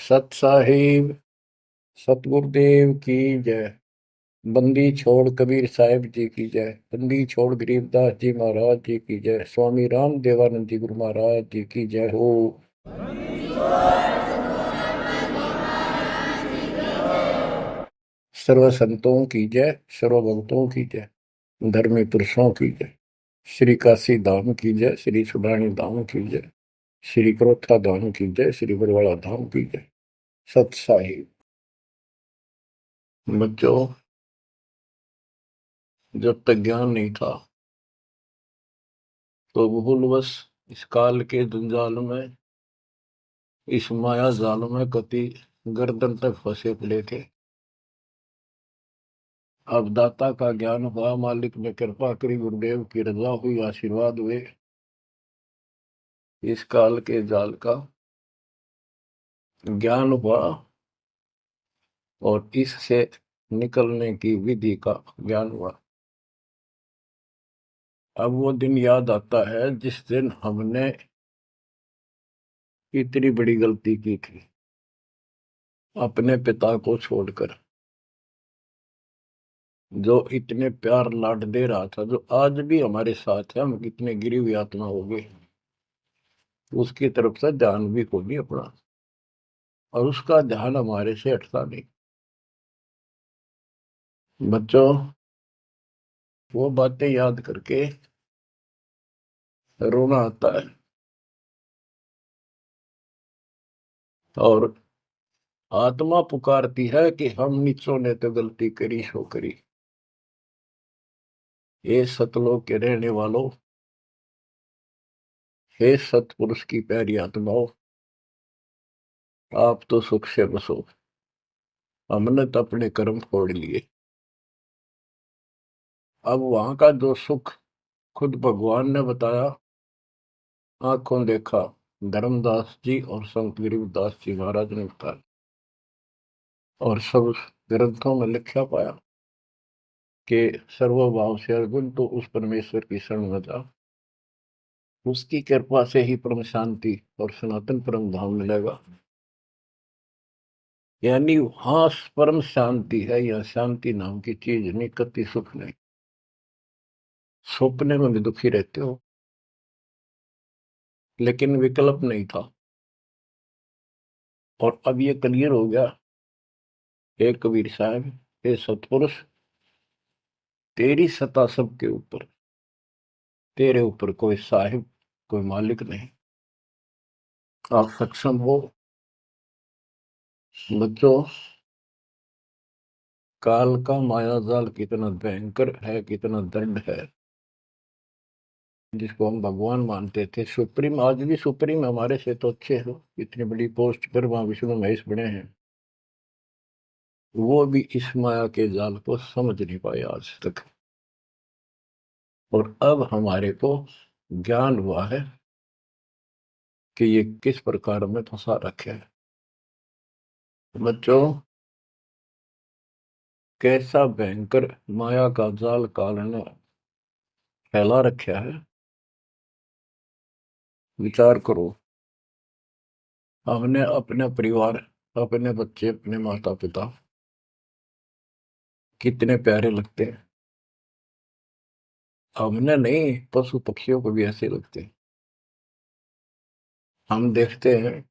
सत साहिब सतगुरुदेव की जय। बंदी छोड़ कबीर साहिब जी की जय। बंदी छोड़ गरीबदास जी महाराज जी की जय। स्वामी राम देवानंद जी गुरु महाराज जी की जय हो। सर्व संतों की जय, सर्व भक्तों की जय, धर्मी पुरुषों की जय। श्री काशी धाम की जय, श्री सुडानी धाम की जय, श्री क्रोथा धाम की जय, श्री बरवाड़ा धाम की जय। सत साहिब। बच्चों, जब तक ज्ञान नहीं था तो भूलवश इस काल के जंजाल में, इस माया जाल में कति गर्दन तक फंसे पड़े थे। अब दाता का ज्ञान हुआ, मालिक ने कृपा करी, गुरुदेव की रजा हुई, आशीर्वाद हुए। इस काल के जाल का ज्ञान हुआ और इससे निकलने की विधि का ज्ञान हुआ। अब वो दिन याद आता है जिस दिन हमने इतनी बड़ी गलती की थी, अपने पिता को छोड़कर, जो इतने प्यार लाड दे रहा था, जो आज भी हमारे साथ है। हम कितने गिरी हुई आत्मा हो गए, उसकी तरफ से ध्यान भी खो नहीं अपना, और उसका ध्यान हमारे से हटता नहीं। बच्चों, वो बातें याद करके रोना आता है। और आत्मा पुकारती है कि हम नीचों ने तो गलती करी सो करी। हे सतलोक के रहने वालों, हे सतपुरुष की प्यारी आत्माओं, आप तो सुख से बसो। हमने तो अपने कर्म फोड़ लिए। अब वहां का जो सुख खुद भगवान ने बताया, आंखों देखा, धर्मदास जी और संत गरीबदास जी महाराज ने बताया, और सब ग्रंथों में लिखा पाया कि सर्वभाव से अर्जुन तो उस परमेश्वर की शरण में जा, उसकी कृपा से ही परम शांति और सनातन परम धाम मिलेगा। यानी वहां परम शांति है, या शांति नाम की चीज नहीं, कति सुख नहीं। सपने में भी दुखी रहते हो, लेकिन विकल्प नहीं था। और अब ये क्लियर हो गया। हे कबीर साहब, हे सतपुरुष, तेरी सत्ता सबके ऊपर, तेरे ऊपर कोई साहिब, कोई मालिक नहीं। आप सक्षम हो। बच्चों, काल का माया जाल कितना भयंकर है, कितना दंड है। जिसको हम भगवान मानते थे, सुप्रीम, आज भी सुप्रीम हमारे से तो अच्छे हो, इतनी बड़ी पोस्ट पर वहां विष्णु महेश बने हैं, वो भी इस माया के जाल को समझ नहीं पाए आज तक। और अब हमारे को ज्ञान हुआ है कि ये किस प्रकार में फंसा रखे है। बच्चों, कैसा भयंकर माया का जाल काल ने फैला रखा है, विचार करो। हमने अपने परिवार, अपने बच्चे, अपने माता पिता कितने प्यारे लगते हैं। हमने नहीं, पशु पक्षियों को भी ऐसे लगते हैं। हम देखते हैं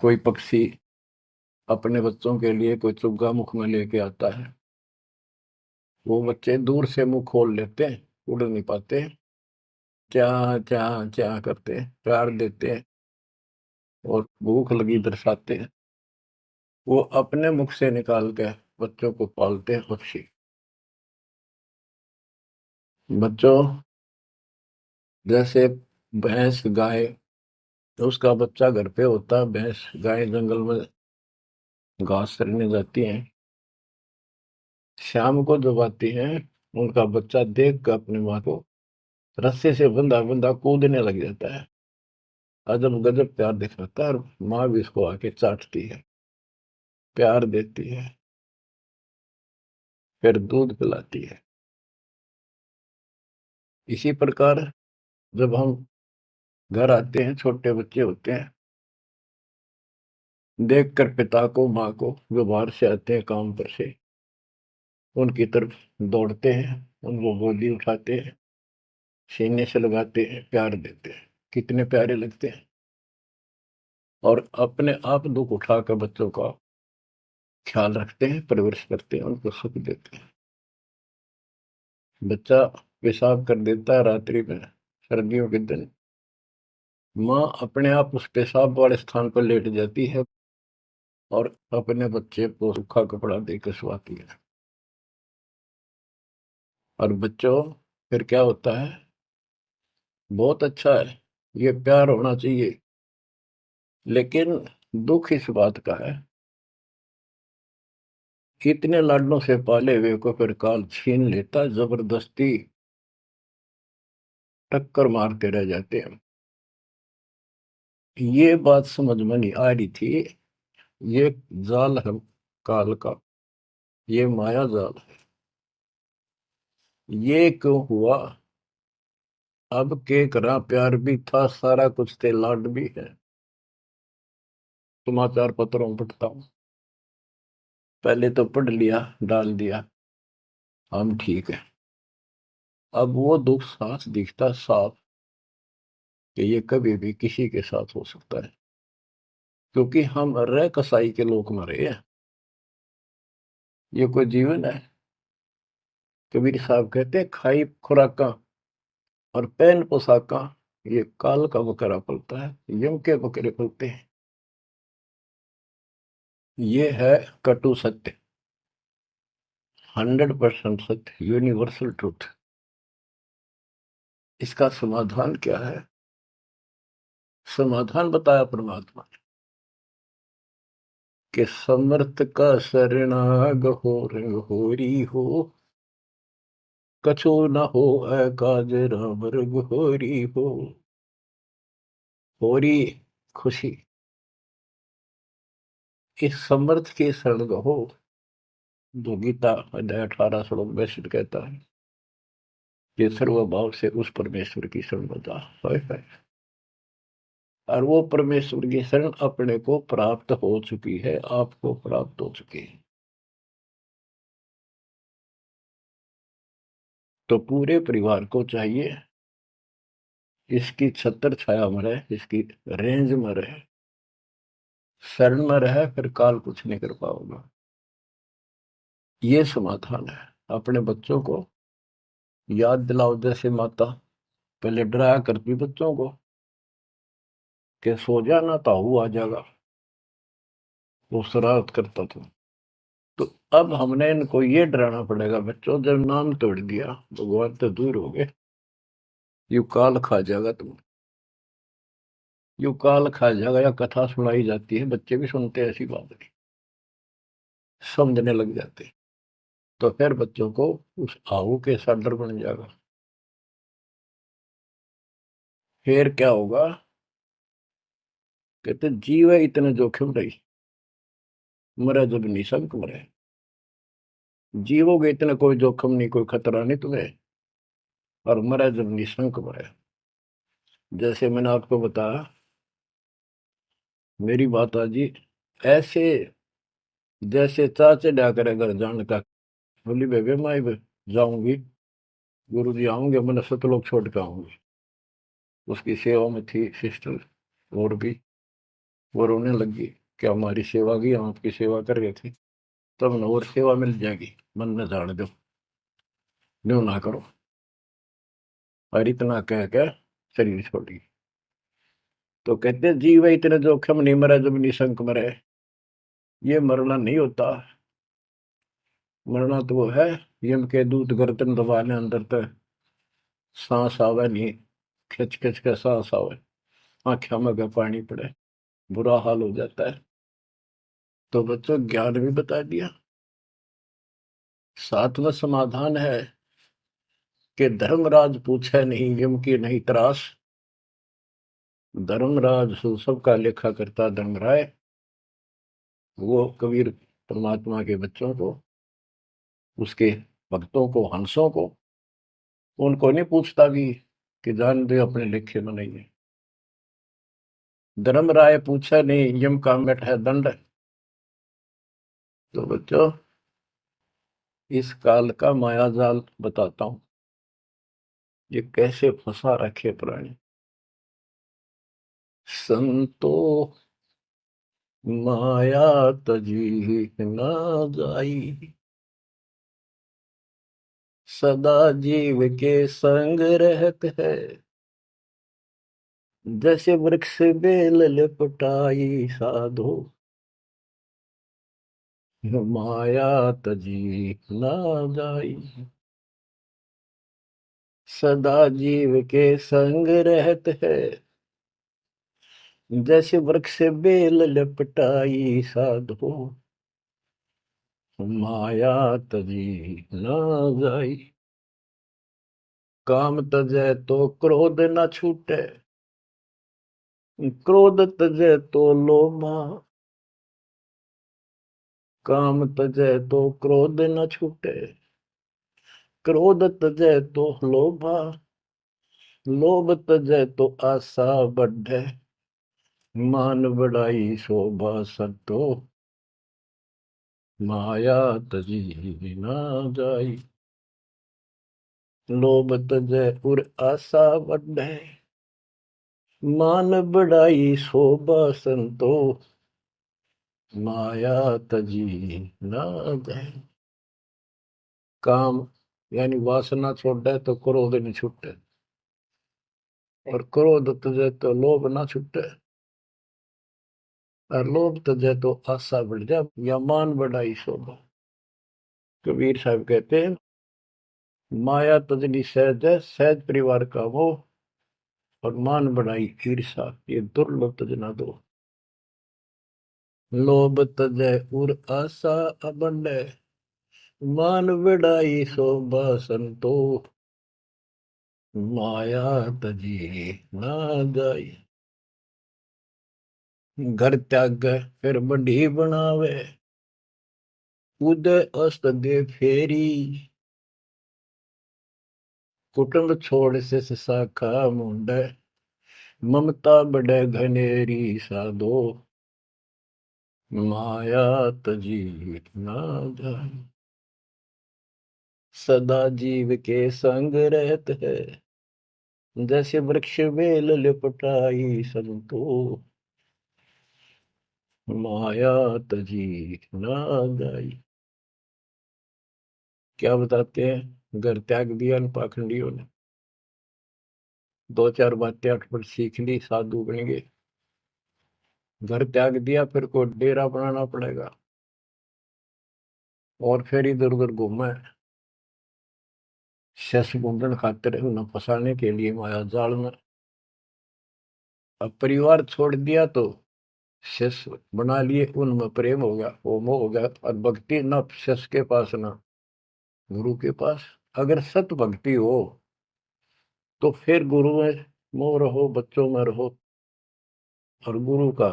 कोई पक्षी अपने बच्चों के लिए कोई चुग्गा मुख में लेके आता है, वो बच्चे दूर से मुंह खोल लेते हैं, उड़ नहीं पाते, क्या क्या क्या करते हैं, प्यार देते हैं और भूख लगी दर्शाते हैं। वो अपने मुख से निकाल के बच्चों को पालते हैं पक्षी। बच्चों, जैसे भैंस गाय, तो उसका बच्चा घर पे होता है, भैंस गाय जंगल में घास चरने जाती हैं, शाम को जब आती हैं, उनका बच्चा देख कर अपनी माँ को रस्से से बंधा बंधा कूदने लग जाता है। अजब गजब प्यार दिखाता है, और माँ भी इसको आके चाटती है, प्यार देती है, फिर दूध पिलाती है। इसी प्रकार जब हम घर आते हैं, छोटे बच्चे होते हैं, देखकर पिता को माँ को जो बाहर से आते हैं काम पर से, उनकी तरफ दौड़ते हैं, उनको गोदी उठाते हैं, सीने से लगाते हैं, प्यार देते हैं, कितने प्यारे लगते हैं। और अपने आप दुख उठाकर बच्चों का ख्याल रखते हैं, परवरिश करते हैं, उनको सुख देते हैं। बच्चा पेशाब कर देता है रात्रि में, सर्दियों के दिन, माँ अपने आप उस पेशाब वाले स्थान पर लेट जाती है और अपने बच्चे को सूखा कपड़ा देकर सुलाती है। और बच्चों, फिर क्या होता है? बहुत अच्छा है, ये प्यार होना चाहिए। लेकिन दुख इस बात का है, इतने लाडलों से पाले हुए को फिर काल छीन लेता, जबरदस्ती टक्कर मारते रह जाते हैं। ये बात समझ में नहीं आ रही थी। ये जाल है काल का, ये माया जाल है। ये क्यों हुआ? अब के करा, प्यार भी था, सारा कुछ थे, लाड भी है। समाचार पत्रों में पढ़ता हूं, पहले तो पढ़ लिया, डाल दिया, हम ठीक है। अब वो दुख साफ दिखता साफ कि ये कभी भी किसी के साथ हो सकता है, क्योंकि हम रह कसाई के लोग मरे हैं। ये कोई जीवन है? कबीर साहब कहते हैं, खाई खुराका और पहन पोशाका, ये काल का बकरा पलता है, यम के बकरे पलते हैं। ये है कटु सत्य, 100% सत्य, यूनिवर्सल ट्रूथ। इसका समाधान क्या है? समाधान बताया परमात्मा ने कि समर्थ का शरणाग हो रंग होरी हो, कछु न हो काज राम रंग होरी हो। होरी खुशी, इस समर्थ की शरण हो, जो गीता अध्याय 18 श्लोक 62 कहता है कि सर्वभाव से उस परमेश्वर की शरण बता है। और वो परमेश्वर की शरण अपने को प्राप्त हो चुकी है, आपको प्राप्त हो चुकी है। तो पूरे परिवार को चाहिए इसकी छत्र छाया में रहे, इसकी रेंज में रहे, शरण में रहे, फिर काल कुछ नहीं कर पाओगे। ये समाधान है। अपने बच्चों को याद दिलाओ, जैसे माता पहले डराया करती बच्चों को कि सो जाना, ताऊ आ जाएगा, वो शरारत करता था। तो अब हमने इनको ये डराना पड़ेगा, बच्चों जब नाम तोड़ दिया भगवान तो दूर हो गए, यू काल खा जाएगा तुम, यू काल खा जाएगा। या कथा सुनाई जाती है, बच्चे भी सुनते हैं, ऐसी बात नहीं, समझने लग जाते हैं। तो फिर बच्चों को उस आहू के साथ डर बन जाएगा। फिर क्या होगा? कहते जीव है इतने जोखिम रही, मरे जब निशंक मरे। जीवोगे इतना कोई जोखिम नहीं, कोई खतरा नहीं तुम्हें, और मरे जब निशंक मरे। जैसे मैंने आपको बताया, मेरी बात जी ऐसे, जैसे चाचे डा करे घर जान का, बोली बेबे मैं जाऊंगी, गुरु जी आऊंगे, मैंने सतलोक छोड़ के आऊंगी। उसकी सेवा में थी सिस्टर, और भी वो रोने लगी कि हमारी सेवा की, हम आपकी सेवा कर रहे थे, तब न और सेवा मिल जाएगी, मन में जान दो, न्यू ना करो। और इतना कह के शरीर छोड़ी। तो कहते जीव इतने जोखिम नहीं, मरे जब निशंक मरे। ये मरना नहीं होता, मरना तो वो है, यम के दूत गर्दन दबाने अंदर तक सांस आवे नहीं, खिंच खिंच के सांस आवे, आंखों में का पानी पड़े, बुरा हाल हो जाता है। तो बच्चों ज्ञान भी बता दिया। सातवां समाधान है कि धर्मराज पूछे नहीं, यम की नहीं त्रास। धर्मराज सबका लेखा करता धर्मराय, वो कबीर परमात्मा के बच्चों को, उसके भक्तों को, हंसों को, उनको नहीं पूछता भी कि जान दे अपने लेखे में नहीं है। धर्मराय पूछा नहीं, यम का मिट है दंड। तो बच्चों, इस काल का मायाजाल बताता हूं, ये कैसे फंसा रखे प्राणी। संतो माया तजी न जाई, सदा जीव के संग रहत है, जैसे वृक्ष बेल लिपटाई साधो, माया तजी न जाई। सदा जीव के संग रहत है, जैसे वृक्ष बेल लिपटाई साधो, माया तजी न जाई। काम तजै तो क्रोध न छूटे, क्रोध तजै तो लोभा। काम तजै तो क्रोध न छूटे, क्रोध तजै तो लोभा। लोभ तजै तो आशा बढ़े, मान बढ़ाई शोभा संतो, माया तजी न जाई। लोभ तजै उर आशा बढ़े, मान बढ़ाई शोभा संतो, माया तजी न जाई। काम यानी वासना छोड़े तो क्रोध नहीं छूटे, और क्रोध तजे तो लोभ ना छूटे, और लोभ तजे तो आशा बढ़ जाए या मान बढ़ाई शोभा। कबीर साहब कहते हैं, माया तजनी सहज है, सहज परिवार का वो, और मान बढ़ाई ईर्षा, ये दुर्लभ तजना दो। लोभ तजय उर आशा अबंडे, मान बढ़ाई शोभा संतो, माया तजी ना जाई। घर त्याग फिर बढ़ी बनावे, उदय अस्त दे फेरी। कुटुंब छोड़ से शाखा मुंडे, ममता बढ़े घनेरी साधो, माया तजी ना जाए। सदा जीव के संग रहत है, जैसे वृक्ष बेल लिपटाई संतो, माया तजी ना जाई। क्या बताते हैं, घर त्याग दिया इन पाखंडियों ने, दो चार बातें अटपट सीख ली, साधु बन गए। घर त्याग दिया, फिर को डेरा बनाना पड़ेगा, और फिर इधर उधर घूमे, शस घूमने खातिर उन्हें फंसाने के लिए माया जाल में। अब परिवार छोड़ दिया तो शस बना लिए, उनमें प्रेम हो गया, वो मोह हो गया, और भक्ति न शस के पास ना गुरु के पास। अगर सत भक्ति हो तो फिर गुरु में मोह रहो, बच्चों में रहो, और गुरु का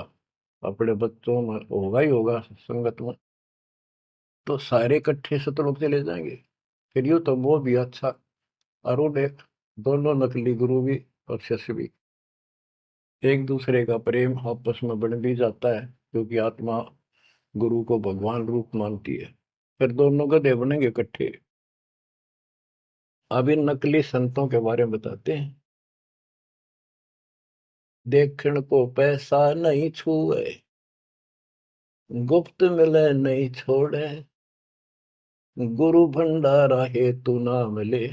अपने बच्चों में होगा ही होगा संगत में, तो सारे इकट्ठे सतलोक चले जाएंगे। फिर यूं तो वो भी अच्छा, और वो देख, दोनों नकली गुरु भी और शिष्य भी, एक दूसरे का प्रेम आपस में बढ़ भी जाता है, क्योंकि आत्मा गुरु को भगवान रूप मानती है। फिर दोनों गधे बनेंगे इकट्ठे। अब इन नकली संतों के बारे में बताते हैं। देखण को पैसा नहीं छुए, गुप्त मिले नहीं छोड़े, गुरु भंडारा हेतु ना मिले,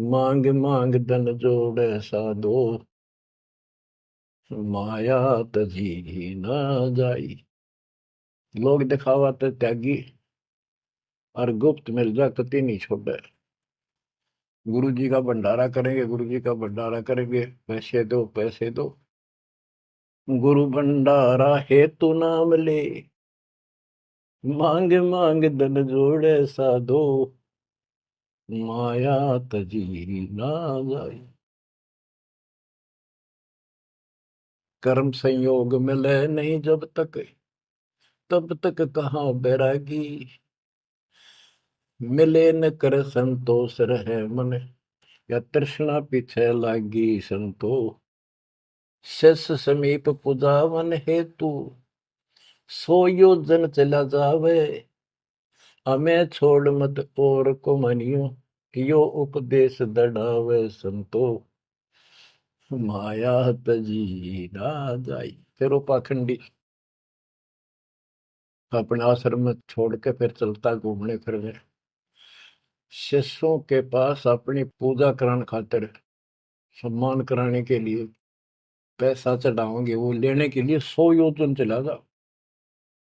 मांग मांग धन जोड़े साधो, माया तजी ना जाई। लोग दिखावा तो त्यागी, और गुप्त मिल जा कति नहीं छोड़े। गुरु जी का भंडारा करेंगे, गुरु जी का भंडारा करेंगे, पैसे दो पैसे दो, गुरु भंडारा हेतु ना मिले, मांग मांग धन जोड़े साधो, माया तजी ना जाई। कर्म संयोग मिले नहीं जब तक, तब तक कहाँ बैरागी, मिले न कर संतोष रहे मन, या तृष्णा पीछे लागी संतो, शस समीप पुजावन हेतु, सो योजन चला जावे। हमें छोड़ मत और को मनियो, यो उपदेश दढ़ावे संतो। माया तजी ना जाई। फिर वो पाखंडी अपने आश्रम में छोड़ के फिर चलता घूमने फिरने, शिष्यों के पास अपनी पूजा कराने खातिर, सम्मान कराने के लिए, पैसा चढ़ाओगे वो लेने के लिए 100 योजन चला जा।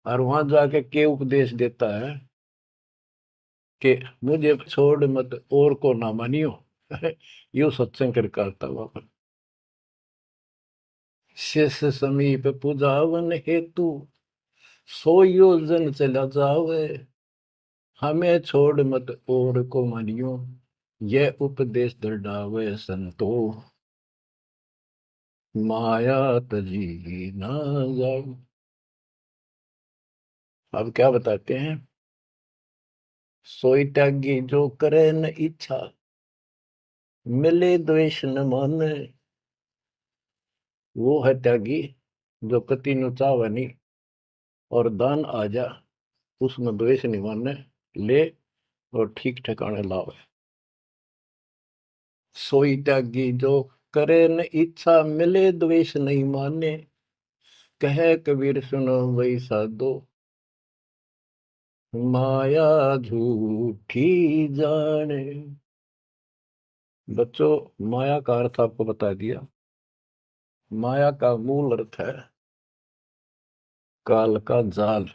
और वहां जाके के उपदेश देता है कि मुझे छोड़ मत और को ना मानियो। यो सत्संग कर करता हुआ शिष्य समीप पूजावन हेतु, 100 योजन चला जावे। हमें छोड़ मत और को मानियो, यह उपदेश दृढ़ावे संतो। माया तजी ना जाए। अब क्या बताते हैं, सोई त्यागी जो करे न इच्छा, मिले द्वेष न माने। वो है त्यागी जो कति नु चावे नहीं, और दान आ जा उसमें द्वेष नहीं माने, ले और ठीक ठिकाने लावे। सोई त्यागी जो करे न इच्छा, मिले द्वेष नहीं माने। कहे कबीर सुनो वही साधो, माया झूठी जाने। बच्चों, माया का अर्थ आपको बता दिया। माया का मूल अर्थ है काल का जाल,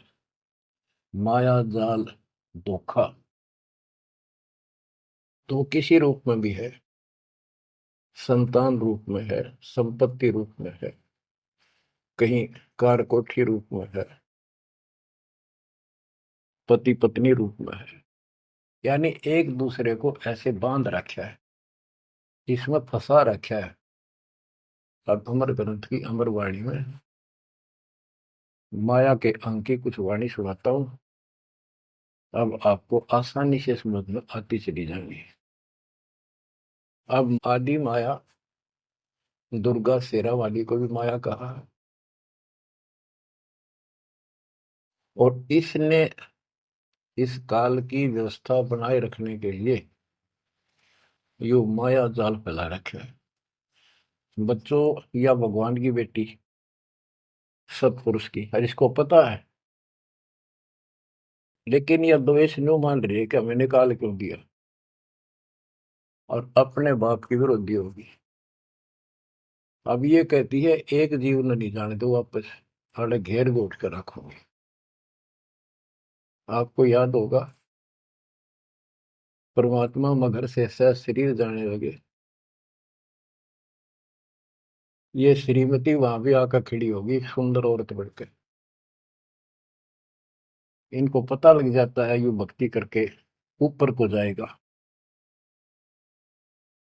माया जाल, धोखा। तो किसी रूप में भी है, संतान रूप में है, संपत्ति रूप में है, कहीं कार कोठी रूप में है, पति पत्नी रूप में है। यानी एक दूसरे को ऐसे बांध रखा है, इसमें फंसा रखा है। अब अमर ग्रंथ की अमर वाणी में माया के अंक की कुछ वाणी सुनाता हूं। अब आपको आसानी से समझ में आती चली जाएंगी। अब आदि माया, दुर्गा शेरा वाली को भी माया कहा है। और इसने इस काल की व्यवस्था बनाए रखने के लिए यो माया जाल फैला रखे है। बच्चों, या भगवान की बेटी सतपुरुष की हर इसको पता है, लेकिन यह द्वेष न्यू मान रही है कि हमें निकाल क्यों दिया, और अपने बाप की विरोधी होगी। अब ये कहती है एक जीव न नहीं जाने दो वापस, अरे घेर घोट कर रखोगे। आपको याद होगा, परमात्मा मगर से सह शरीर जाने लगे, ये श्रीमती वहां भी आकर खड़ी होगी सुंदर औरत बढ़कर। इनको पता लग जाता है यू भक्ति करके ऊपर को जाएगा।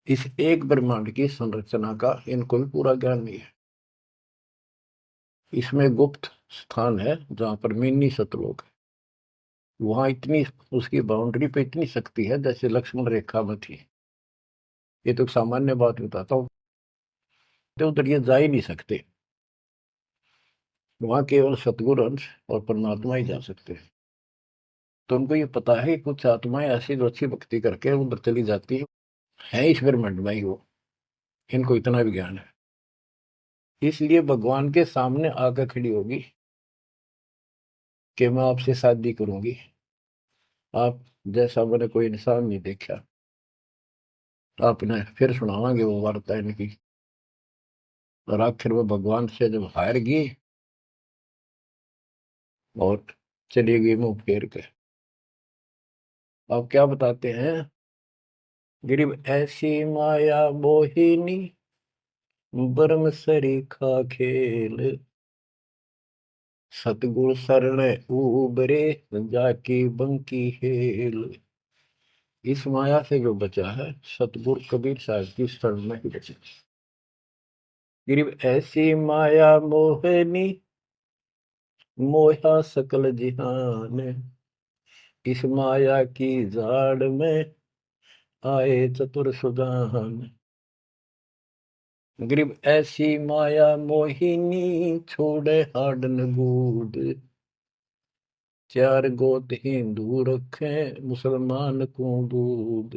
इस एक ब्रह्मांड की संरचना का इनको भी पूरा ज्ञान नहीं है। इसमें गुप्त स्थान है जहां पर मिनी सतलोक है। वहां इतनी, उसकी बाउंड्री पे इतनी शक्ति है जैसे लक्ष्मण रेखा में थी। ये तो सामान्य बात बताता हूँ, तो उधर ये जा ही नहीं सकते। वहां केवल सतगुरु अंश और परमात्मा ही जा सकते हैं। तो उनको ये पता है कि कुछ आत्माएं ऐसी जो अच्छी भक्ति करके उधर चली जाती है इस ब्रह्मांड में ही वो। इनको इतना भी ज्ञान है, इसलिए भगवान के सामने आकर खड़ी होगी कि मैं आपसे शादी करूंगी। आप जैसा मैंने कोई इंसान नहीं देखा। आपने फिर सुनावांगे वो वार्ता इनकी। और आखिर में भगवान से जब हार गई और चली गई मुंह फेर के। अब क्या बताते हैं, गरीब ऐसी माया मोहिनी, बरम सरीखा खेल। सतगुर शरण उबरे, जाकी बंकी हेल। इस माया से जो बचा है, सतगुरु कबीर साहब की शरण में ही बचा। गरीब ऐसी माया मोहिनी, मोहा सकल जिहान। इस माया की जाड़ में आए चतुर सुजान। गरीब ऐसी माया मोहिनी छोड़े हाडन बूढ़, चार गोत हिंदू रखे मुसलमान को दूध।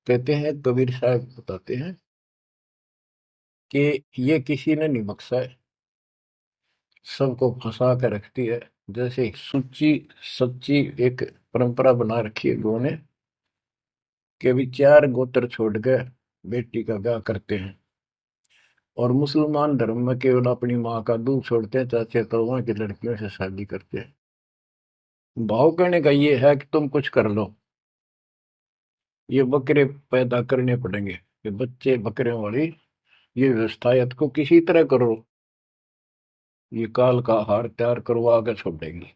कहते हैं, कबीर साहब बताते हैं कि ये किसी ने नहीं बख्शा है, सबको फंसा कर रखती है। जैसे सुच्ची सच्ची एक परंपरा बना रखी है लोगों ने कि भी चार गोत्र छोड़ के बेटी का ब्याह करते हैं, और मुसलमान धर्म में केवल अपनी माँ का दूध छोड़ते हैं, चाचे तो वहां की लड़कियों से शादी करते हैं। भाव कहने का ये है कि तुम कुछ कर लो, ये बकरे पैदा करने पड़ेंगे, ये बच्चे बकरियों वाली ये व्यवस्था को किसी तरह करो, ये काल का हार तैयार करवा के छोड़ेंगे।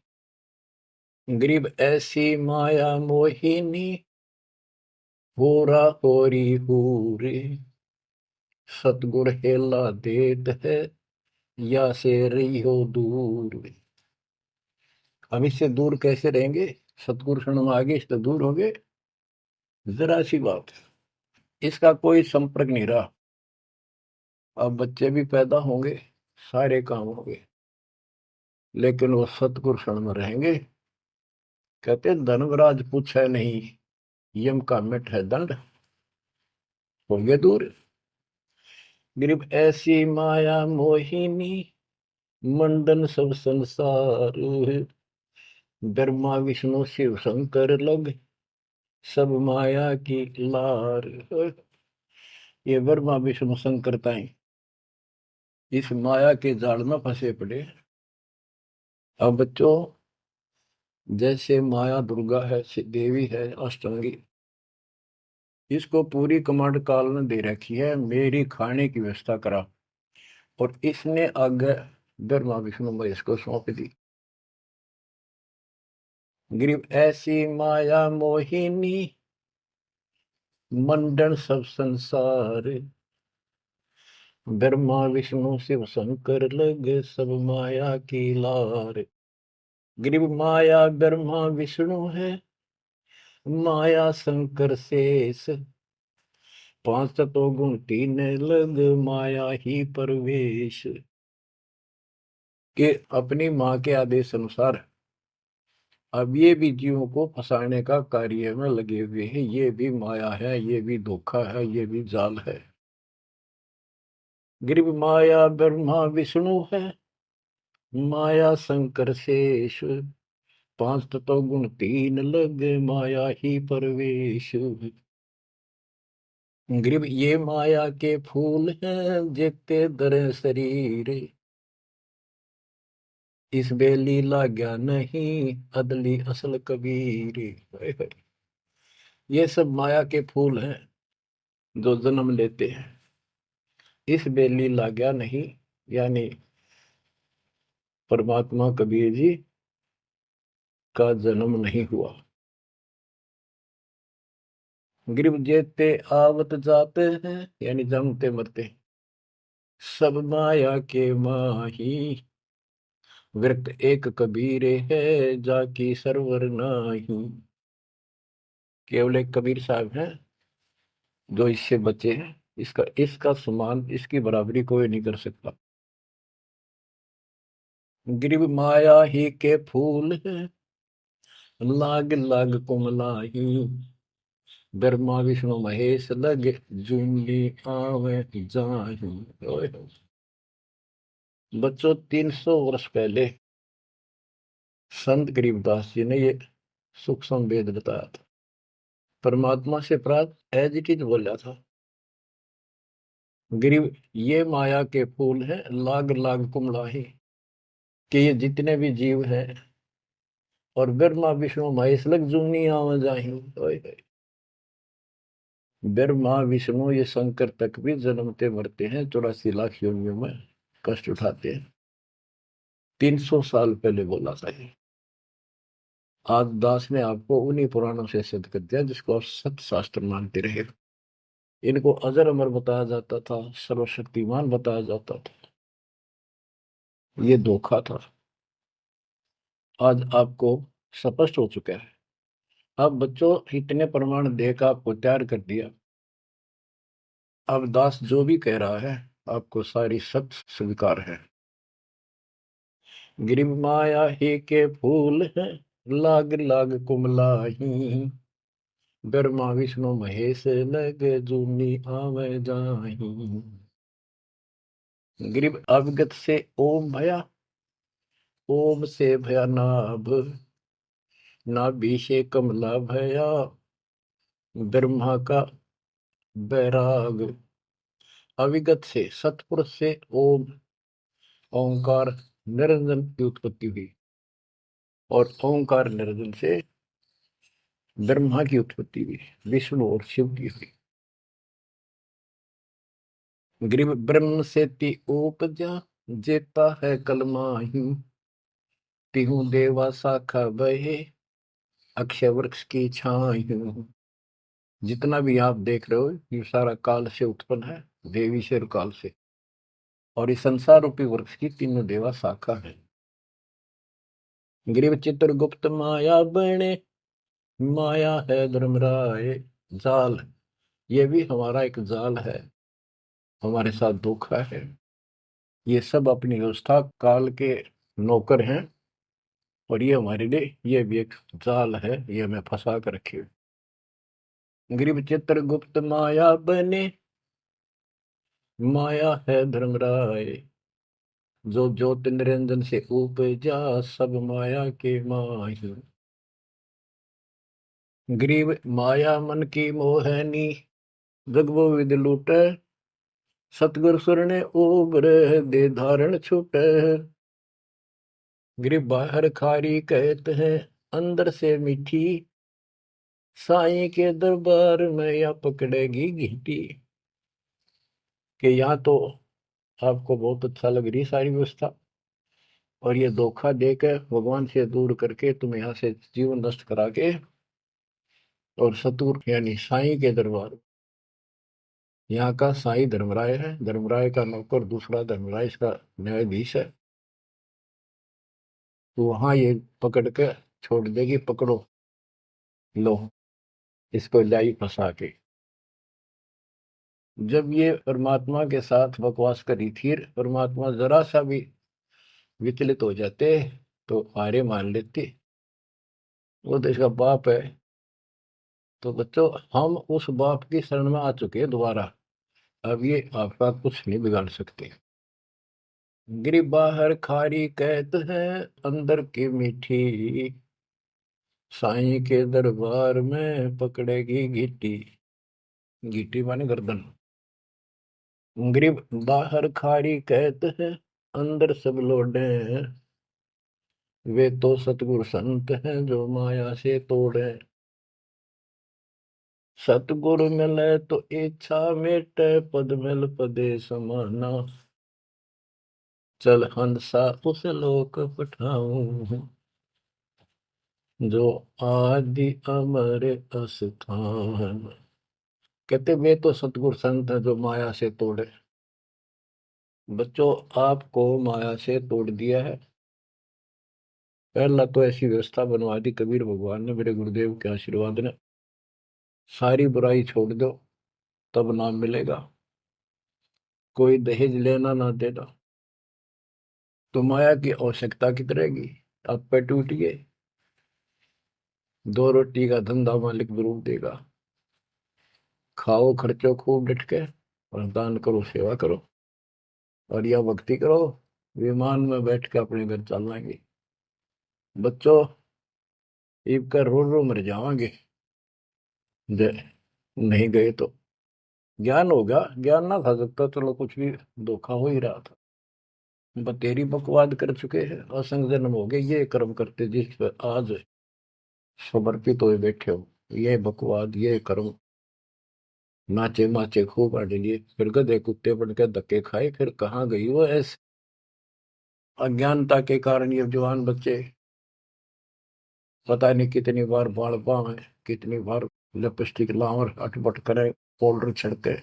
गरीब ऐसी माया मोहिनी होरा होरी हूरे, सतगुर हेला देत है या से रही हो दूर। हम इससे दूर कैसे रहेंगे? सतगुरु शरण में आगे इससे दूर हो गए, जरा सी बात, इसका कोई संपर्क नहीं रहा। अब बच्चे भी पैदा होंगे, सारे काम होंगे, लेकिन वो सतगुरु शरण में रहेंगे। कहते धर्मराज पूछे नहीं, यम का मिट है दंड, होंगे दूर। गरीब ऐसी माया मोहिनी मंडन सब संसार, ब्रह्मा विष्णु शिव शंकर लग सब माया की लार। ये ब्रह्मा विष्णु शंकर ताई इस माया के जाल में फंसे पड़े। अब बच्चों, जैसे माया दुर्गा है, देवी है अष्टांगी, इसको पूरी कमांड काल ने दे रखी है, मेरी खाने की व्यवस्था करा, और इसने आगे ब्रह्मा विष्णु महेश को सौंप दी। गरीब ऐसी माया मोहिनी मंडन सब संसार, ब्रह्मा विष्णु शिव शंकर लगे सब माया की लार। गरीब माया ब्रह्मा विष्णु है, माया शंकर शेष, पांच तत्व गुण तीन लग माया ही परवेश। के अपनी माँ के आदेश अनुसार अब ये भी जीवों को फंसाने का कार्य में लगे हुए हैं। ये भी माया है, ये भी धोखा है, ये भी जाल है। गरीब माया ब्रह्मा विष्णु है, माया शंकर शेष, पांच तत्व गुण तीन लग माया ही परवेश। गरीब ये माया के फूल हैं जेते दर शरीर, इस बेली लाग्या नहीं अदली असल कबीर। ये सब माया के फूल हैं जो जन्म लेते हैं, इस बेली लाग्या नहीं, यानी परमात्मा कबीर जी का जन्म नहीं हुआ। गरीब जेते आवत जाते हैं, यानी जन्मते मरते, सब माया के माही, व्यक्त एक कबीर है जाकी सरवर नाही। केवल एक कबीर साहब हैं जो इससे बचे हैं, इसका इसका समान, इसकी बराबरी कोई नहीं कर सकता। गरीब माया ही के फूल है, लाग लाग कुमलाही, ब्रह्मा विष्णु महेश लग जूली आवे जाही। ओए होए। बच्चों, 300 वर्ष पहले संत गरीबदास जी ने ये सूक्ष्म वेद बताया था, परमात्मा से प्राप्त एज इट इज बोला था। गरीब ये माया के फूल हैं, लाग लाग कुमलाही, कि ये जितने भी जीव हैं, और ब्रह्मा विष्णु महेश लग जूनी आवा जाही। ओए होए। ब्रह्मा विष्णु ये शंकर तक भी जन्मते मरते हैं, 84 लाख योनियों में कष्ट उठाते हैं। 300 साल पहले बोला था ये। आज दास ने आपको उन्हीं पुराणों से सिद्ध कर दिया जिसको आप सत्य शास्त्र मानते रहे। इनको अजर अमर बताया जाता था, सर्वशक्तिमान बताया जाता था, ये धोखा था। आज आपको स्पष्ट हो चुका है। अब बच्चों, इतने प्रमाण देकर आपको तैयार कर दिया, अब दास जो भी कह रहा है आपको सारी सत्य स्वीकार है। गिरि माया ही के फूल है, लाग लाग कुमलाही, ब्रह्मा विष्णु महेश लगे जूनी आवे जाही। गिरिव अवगत से ओम भया, ओम से भया नाभ, नाभि से कमला भया, ब्रह्मा का बैराग। अविगत से सतपुरुष से ओम ओंकार निरंजन की उत्पत्ति हुई, और ओंकार निरंजन से ब्रह्मा की उत्पत्ति हुई, विष्णु और शिव की हुई। ग्रीव ब्रह्म से ति उपजा, जेता है कलमाही, तिहु देवा शाखा बहे, अक्षय वृक्ष की छाई। जितना भी आप देख रहे हो ये सारा काल से उत्पन्न है, देवी से और काल से, और इस संसार रूपी वृक्ष की तीनों देवा शाखा है। ग्रीव चित्रगुप्त माया बने, माया है धर्मराय जाल, ये भी हमारा एक जाल है, हमारे साथ धोखा है। ये सब अपनी व्यवस्था काल के नौकर हैं, और ये हमारे लिए ये भी एक जाल है, ये हमें फंसा कर रखे। ग्रीव चित्रगुप्त माया बने, माया है धर्मराय, जो ज्योति निरंजन से उपजा, सब माया के माही। ग्रीव माया मन की मोहनी, जगबो विद लूटे, सतगुर सुर ने उबर दे धारण छूटे। ग्रीव बाहर खारी कहते हैं, अंदर से मीठी, साईं के दरबार में या पकड़ेगी घीटी। कि यहाँ तो आपको बहुत अच्छा लग रही सारी व्यवस्था, और ये धोखा देकर भगवान से दूर करके तुम यहाँ से जीवन नष्ट करा के, और सतुर यानी साईं के दरबार, यहाँ का साईं धर्मराय है, धर्मराय का नौकर दूसरा धर्मराय इसका न्यायाधीश है, तो वहां ये पकड़ के छोड़ देगी, पकड़ो लो इसको लाई फंसा के। जब ये परमात्मा के साथ बकवास करी थी, परमात्मा जरा सा भी विचलित हो जाते तो हारे मान लेते, वो तो इसका बाप है। तो बच्चों हम उस बाप की शरण में आ चुके हैं दोबारा, अब ये आपका कुछ नहीं बिगाड़ सकते। गिरी बाहर खारी कहते हैं, अंदर की मीठी, साईं के दरबार में पकड़ेगी घीटी। घीटी माने गर्दन। ग्रीब बाहर खारी कहते हैं, अंदर सब लोडे हैं, वे तो सतगुरु संत हैं जो माया से तोड़े। सतगुरु मिले तो इच्छा मेटे, पद मिल पदे समाना, चल हंसा उस लोक पठाऊं, जो आदि अमर अस्थान। कहते वे तो सतगुरु संत हैं जो माया से तोड़े। बच्चों आपको माया से तोड़ दिया है। पहला तो ऐसी व्यवस्था बनवा दी कबीर भगवान ने, मेरे गुरुदेव के आशीर्वाद ने, सारी बुराई छोड़ दो तब नाम मिलेगा, कोई दहेज लेना ना देना, तो माया की आवश्यकता कितनी रहेगी। आप पे टूटिए, दो रोटी का धंधा मालिक जरूर देगा, खाओ खर्चो खूब डट के, और दान करो सेवा करो, और यह भक्ति करो, विमान में बैठ के अपने घर चल जाएंगे। बच्चों ईब कर रो रो मर जाओगे, नहीं गए तो ज्ञान होगा, ज्ञान ना था सकता, चलो कुछ भी धोखा हो ही रहा था। बतेरी बकवाद कर चुके हैं, असंग जन्म हो गए, ये कर्म करते जिस पर आज समर्पित हुए बैठे हो, ये बकवाद ये कर्म, नाचे माचे खूब आने लिए, फिर गधे कुत्ते बन के धक्के खाए, फिर कहाँ गई वो ऐसे अज्ञानता के कारण। ये जवान बच्चे पता नहीं कितनी बार बाल पावे, कितनी बार लिपस्टिक लावर अटपट करे, पाउडर छिड़के,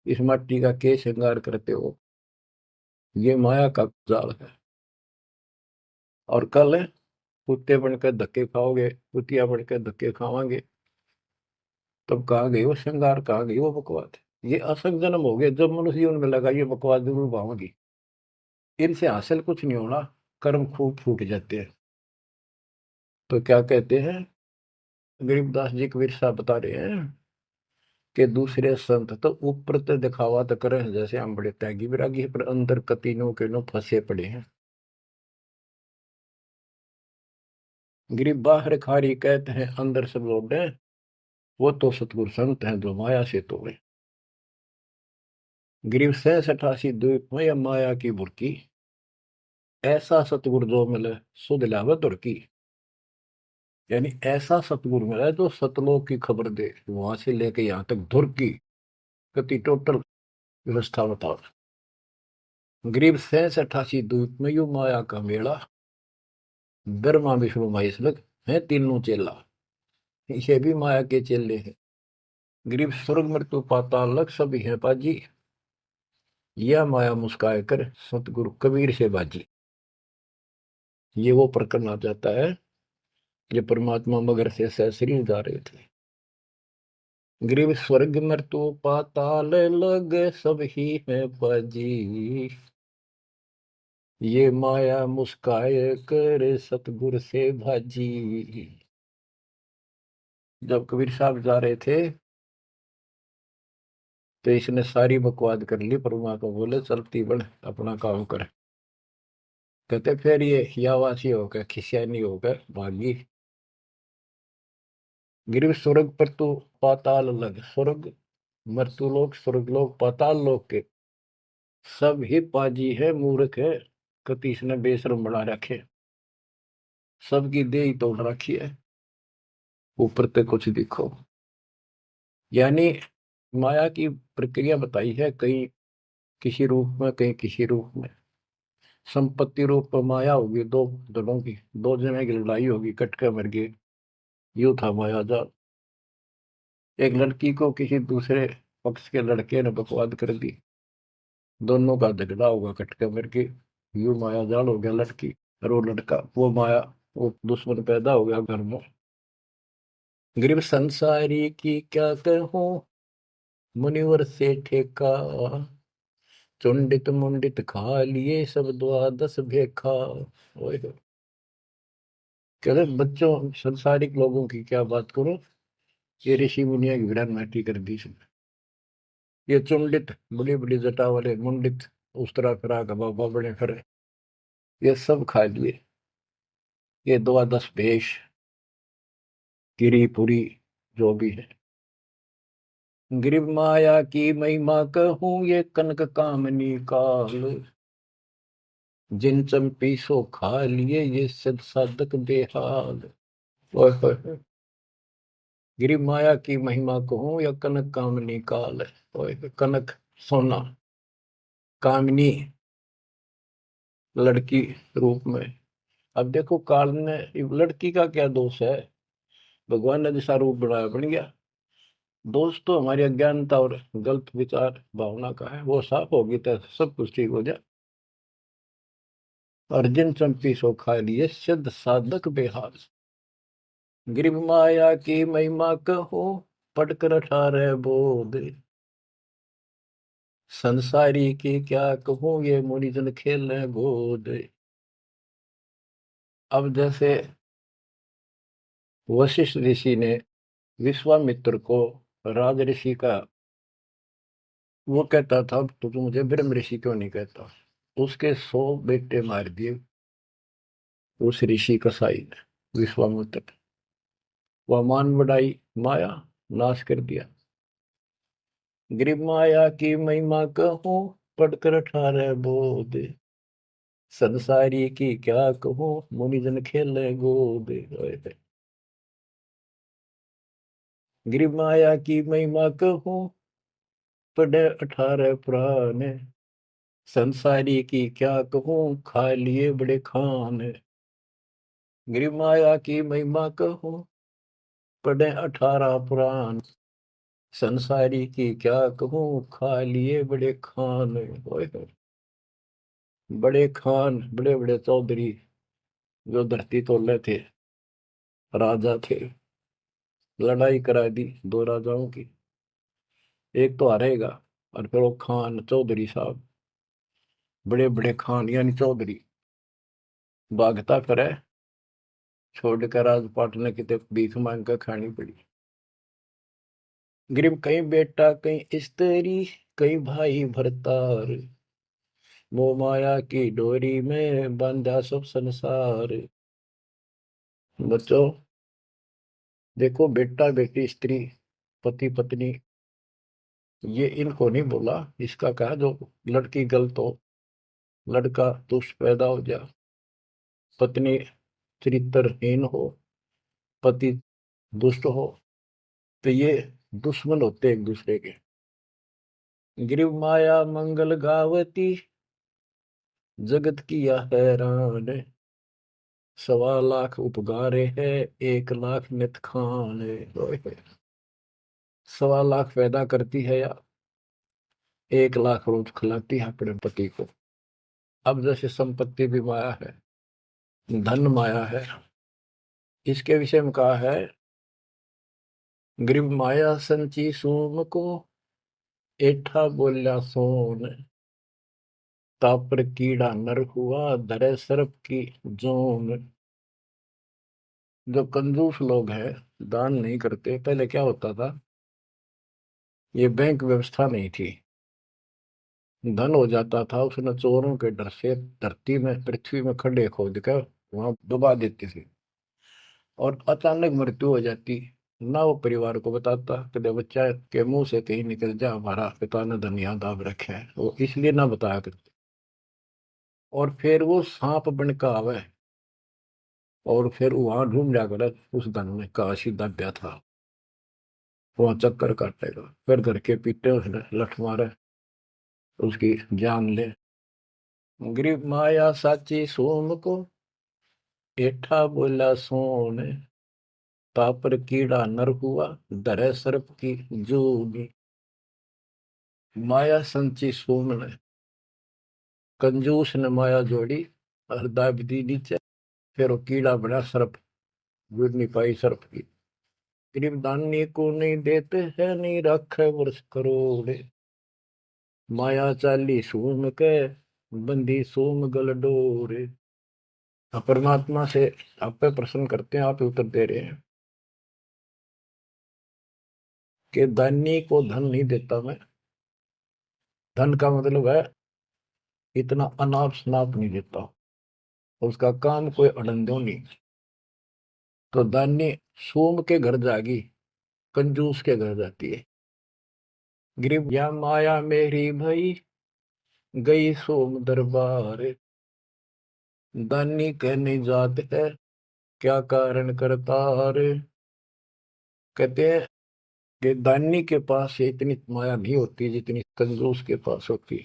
इस मट्टी का के श्रृंगार करते हो, ये माया का जाल है। और कल कुत्ते बनकर धक्के खाओगे, कुतिया बनकर धक्के खावांगे, तब कहाँ गई वो श्रृंगार, कहाँ गई वो बकवाद। ये असंग जन्म हो गए। जब मनुष्य जीवन में लगा ये बकवास जरूर पाऊंगी, इनसे हासिल कुछ नहीं होना, कर्म खूब फूट जाते हैं। तो क्या कहते हैं, गरीबदास जी कबीर साहब बता रहे हैं कि दूसरे संत तो ऊपर तो दिखावा तो करें जैसे हम बड़े त्यागी विरागी, पर अंदर कतीनों के नो फंसे पड़े हैं। गरीब बाहर खारी कहते हैं अंदर सब लोग हैं, वो तो सतगुरु संत हैं जो माया से तोड़े। गरीब 87 द्वीप में या माया की बुरकी, ऐसा सतगुरु जो मिले सुध लावे तुर्की। यानी ऐसा सतगुरु मिला जो सतलोक की खबर दे, वहां से लेके यहाँ तक धुर की गति टोटल व्यवस्था बताओ। गरीब 87 द्वीप में यू माया का मेला, ब्रह्मा विष्णु महेश लग है तीनों चेला, ये भी माया के चेले हैं। गरीब स्वर्ग मृत्यु पाताल लग सभी है पाजी, यह माया मुस्काए कर सतगुरु कबीर से बाजी। ये वो प्रकरण आ जाता है ये परमात्मा मगर से सहसरी जा रहे थे। गरीब स्वर्ग मृत्यु पाताल लग सब ही है पाजी, ये माया मुस्काए कर सतगुरु से भाजी। जब कबीर साहब जा रहे थे तो इसने सारी बकवाद कर ली, परमात्मा को बोले चलती बढ़ अपना काम कर। कहते फिर ये यावासी होकर खिसियानी होकर भागी। गिरव स्वर्ग पर तू पाताल लग, स्वर्ग मृत्यु लोक स्वर्ग लोक पाताल लोक के सब ही पाजी है मूर्ख है, कतीस ने बेशरम बना रखे, सबकी दे ही तोड़ रखी है, ऊपर तक कुछ दिखो। यानी माया की प्रक्रिया बताई है, कहीं किसी रूप में कहीं किसी रूप में। संपत्ति रूप में माया होगी दो दलों की, दो जने की लड़ाई होगी, कट के मर गए, यूं था माया जाल। एक लड़की को किसी दूसरे पक्ष के लड़के ने बकवाद कर दी, दोनों का झगड़ा होगा कट के मर के, यूं माया जाल हो गया लड़की और वो लड़का, वो माया वो दुश्मन पैदा हो गया घर में। गरीब संसारी की क्या कहूं मुनिवर से ठेका, चुंडित मुंडित खा लिए सब द्वादश भेखा। ओए होए। कहते बच्चों संसारिक लोगों की क्या बात करूं, ये ऋषि मुनिया की विरान माटी कर दी इसने। ये चुंडित बड़ी बड़ी जटा वाले मुंडित उस तरह फिरा का बाबा बड़े फिर, ये सब खा लिए, ये द्वादश भेष गिरी पुरी जो भी है। गिरिव माया की महिमा कहूं ये कनक कामनी काल, जिन चंपी सो खा लिए ये सिद्ध साधक बेहाल। ओए होए होए। गिरिव माया की महिमा कहूं या कनक कामनी काल, ओए होए, कनक सोना, कामनी लड़की रूप में। अब देखो काल ने लड़की का क्या दोष है, भगवान ने जैसा रूप बनाया बन गया। दोष तो हमारी अज्ञानता और गलत विचार भावना का है, वो साफ होगी तो सब कुछ ठीक हो जाए। अर्जुन चंपी सो खा लिए सिद्ध साधक बेहाल, गिरिव माया की महिमा कहो पढ़कर 18 बोध, संसारी की क्या कहूँ ये मुनिजन खेल गोद। अब जैसे वशिष्ठ ऋषि ने विश्वामित्र को राज ऋषि का, वो कहता था तो तू मुझे ब्रह्म ऋषि क्यों नहीं कहता, उसके 100 बेटे मार दिए उस ऋषि कसाई ने विश्वामित्र। वह मान बढ़ाई माया, नाश कर दिया। गिरिव माया की महिमा कहूँ पढ़कर 18 बोध, संसारी की क्या कहूँ मुनिजन खेले गोद। गिरिव माया की महिमा कहूँ पढ़े 18 पुराण, संसारी की क्या कहूँ खा लिए बड़े खान। गिरिव माया की महिमा कहूँ पढ़े 18 पुराण, संसारी की क्या कहूँ खा लिए बड़े खान। ओए होए। बड़े खान बड़े बड़े चौधरी जो धरती तोड़े थे, राजा थे, लड़ाई करा दी दो राजाओं की, एक तो हारेगा। और फिर वो खान चौधरी साहब, बड़े बड़े खान यानी चौधरी, भागता करे, छोड़ कर राजपाट ने कितने भीख मांग कर खानी पड़ी। गरीब कहीं बेटा कहीं स्त्री, कहीं भाई भरतार, मोह माया की डोरी में बांधा सब संसार। बच्चों देखो, बेटा बेटी स्त्री पति पत्नी, ये इनको नहीं बोला। इसका कहा जो लड़की गलत हो, लड़का दुष्ट पैदा हो जा, पत्नी चरित्रहीन हो, पति दुष्ट हो, तो ये दुश्मन होते एक दूसरे के। गिरिव माया मंगल गावती, जगत किया हैरान, 1.25 लाख उपगारे है, 1 लाख नित खान। 1.25 लाख पैदा करती है या 1 लाख रोज खिलाती है अपने पति को। अब जैसे संपत्ति भी माया है, धन माया है, इसके विषय में कहा है, गरीब माया संची सोम को, एठा बोल्या सोन, तापर कीड़ा नर हुआ, धरे सर्प की जोन। जो कंजूस लोग हैं, दान नहीं करते, पहले क्या होता था, ये बैंक व्यवस्था नहीं थी, धन हो जाता था उसने चोरों के डर से धरती में पृथ्वी में खड्डे खोद कर वहां डुबा देती थी, और अचानक मृत्यु हो जाती, ना वो परिवार को बताता, कदे बच्चा के मुंह से कहीं निकल जा हमारा पिता ने धन याद दाब रखे है, वो इसलिए ना बताया करते। और फिर वो सांप बन का आवे, और फिर वहां ढूंढ जा कर उस धन में काशी दब्या था, वहां चक्कर काटेगा, फिर घर के पीटे उसने लठ मारे, उसकी जान ले। गरीब माया साची सोम को, एठा बोला सोन, तापर कीड़ा नर हुआ, धरे सर्प की जूनी। माया संची सोम ने, कंजूस ने माया जोड़ी और दाब दी नीचे, फिर वो कीड़ा बना सर्प, जुड़ नहीं पाई सर्प की। गरीब दानी को नहीं देते है, नहीं रखे वर्ष करोड़, माया चाली सोम के, बंदी सोम गल डोरे। परमात्मा से आप पे प्रश्न करते हैं, आप ही उत्तर दे रहे हैं कि दानी को धन नहीं देता मैं। धन का मतलब है इतना अनाप शनाप नहीं देता, उसका काम कोई अड़ंदो नहीं। तो दानी सोम के घर जागी, कंजूस के घर जाती है। गरीब या माया मेरी भई, गई सोम दरबार, दानी कहने जात है, क्या कारण करतार। कहते हैं कि दानी के पास इतनी माया नहीं होती जितनी कंजूस के पास होती है।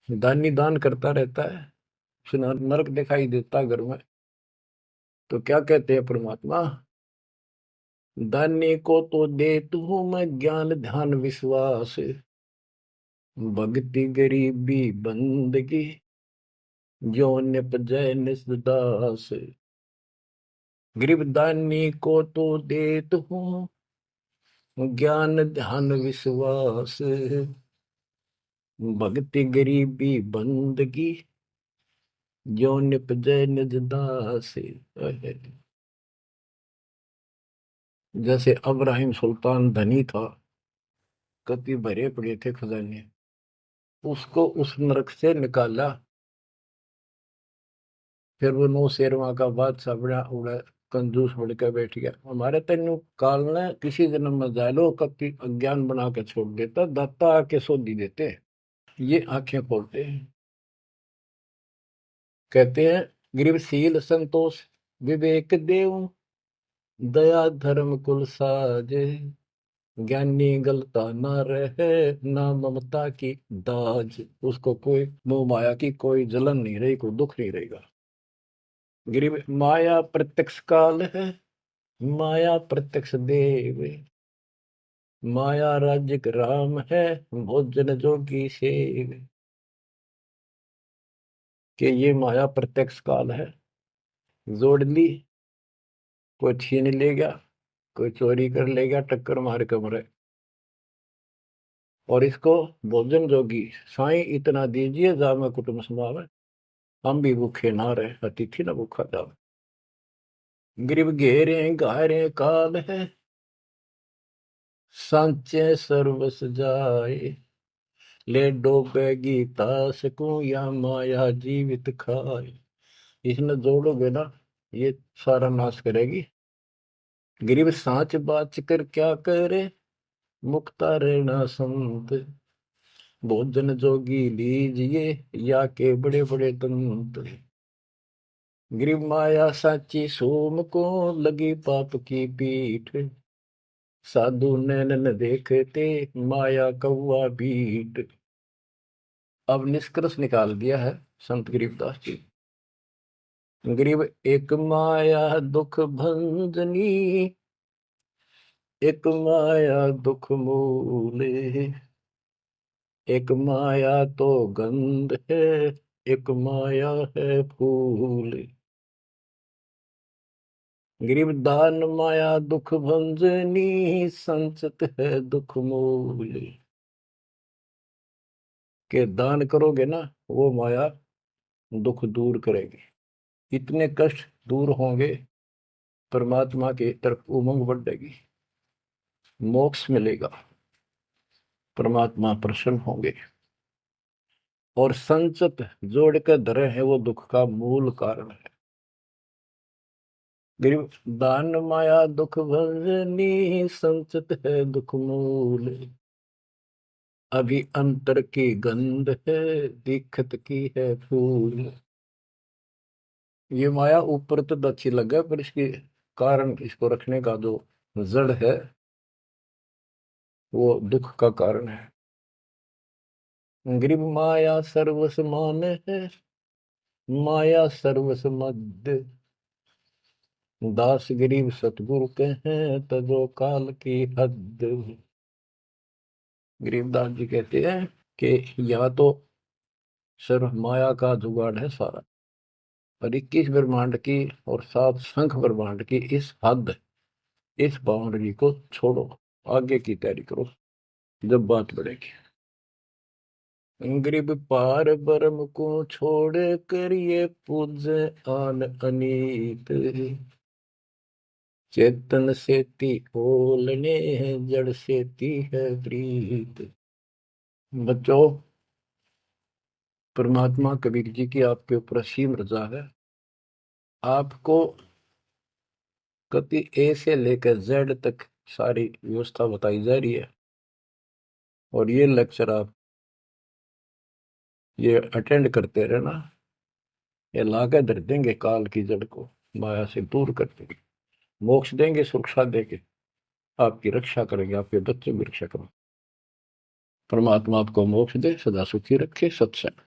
दानी दान करता रहता है, उसे नरक दिखाई देता घर में। तो क्या कहते हैं परमात्मा, दानी को तो देता हूं मैं ज्ञान ध्यान विश्वास, भक्ति गरीबी बंदगी, जो निपजय निसदास। गरीब दानी को तो देता हूँ ज्ञान ध्यान विश्वास, भक्ति गरीबी बंदगी, जो निपजय निज दास। जैसे अब्राहिम सुल्तान धनी था, कति भरे पड़े थे खजाने, उसको उस नरक से निकाला, फिर वो नौ शेरवा का बादशाह बड़ा उड़ा, कंजूस बन के बैठ गया। हमारे तेन काल ने किसी जन्म में जालो कति अज्ञान बना के छोड़ देता, दाता आके सोधी देते, ये आंखें खोलते हैं। कहते हैं गरीबशील संतोष विवेक देव, दया धर्म कुल साजे, ज्ञानी गलता न रहे, ना ममता की दाज। उसको कोई मोह माया की कोई जलन नहीं रही, कोई दुख नहीं रहेगा। गरीब माया प्रत्यक्ष काल है, माया प्रत्यक्ष देव, माया राज्य राम है, भोजन जोगी सेव। कि ये माया प्रत्यक्ष काल है, जोड़ ली, कोई छीन ले गया, कोई चोरी कर ले गया, टक्कर मार के मरे। और इसको भोजन जोगी साईं इतना दीजिए जामे कुटुंब समावे, हम भी भूखे ना रहे अतिथि न भूखा जावे। गिरब घेरे घारे काल है, सांचे सर्वस जाए, ले डोबेगी तास को या माया जीवित खाए। इसने जोड़ोगे ना ये सारा नाश करेगी। गिरब सांच बाच कर क्या करे, मुक्ता रहना संत, भोजन जोगी लीजिए या के बड़े बड़े दंत। गिरब माया साची सोम को लगी पाप की पीठ, साधु नैन न देखते माया कौआ बीट। अब निष्कर्ष निकाल दिया है संत गरीबदास जी। गरीब एक माया दुख भंजनी, एक माया दुख मूले, एक माया तो गंध है, एक माया है फूल। गरीब दान माया दुख भंजनी, संचत है दुख मूल। के दान करोगे ना वो माया दुख दूर करेगी, इतने कष्ट दूर होंगे, परमात्मा की तरफ उमंग बढ़ेगी, मोक्ष मिलेगा, परमात्मा प्रसन्न होंगे। और संचत जोड़ कर धरे हैं वो दुख का मूल कारण है। गरीब दान माया दुख भंजनी, संचत है दुख मूल। अभी अंतर की गंध है, दिखत की है फूल। ये माया ऊपर तो अच्छी लगे पर इसके कारण, इसको रखने का जो जड़ है वो दुख का कारण है। गरीब माया सर्वस मान है, माया सर्वस मद, दास गरीब सतगुरु के हैं तजो काल की हद। गरीबदास जी कहते हैं कि या तो सिर्फ माया का जुगाड़ है सारा, और 21 ब्रह्मांड की और 7 शंख ब्रह्मांड की इस हद, इस बाउंड्री को छोड़ो, आगे की तैयारी करो जब बात बढ़ेगी। गरीब पार ब्रह्म को छोड़ करिए पूज आन अनीत, चेतन सेती ओलने जड़ सेती है प्रीत। बच्चों, परमात्मा कबीर जी की आपके ऊपर असीम रजा है। आपको कति ए से लेकर जेड तक सारी व्यवस्था बताई जा रही है, और ये लेक्चर आप ये अटेंड करते रहना, ये लाके धर देंगे काल की जड़ को, माया से दूर कर देंगे, मोक्ष देंगे, सुरक्षा देंगे, आपकी रक्षा करेंगे, आपके बच्चे की रक्षा करेंगे। परमात्मा आपको मोक्ष दे, सदा सुखी रखे। सत्संग।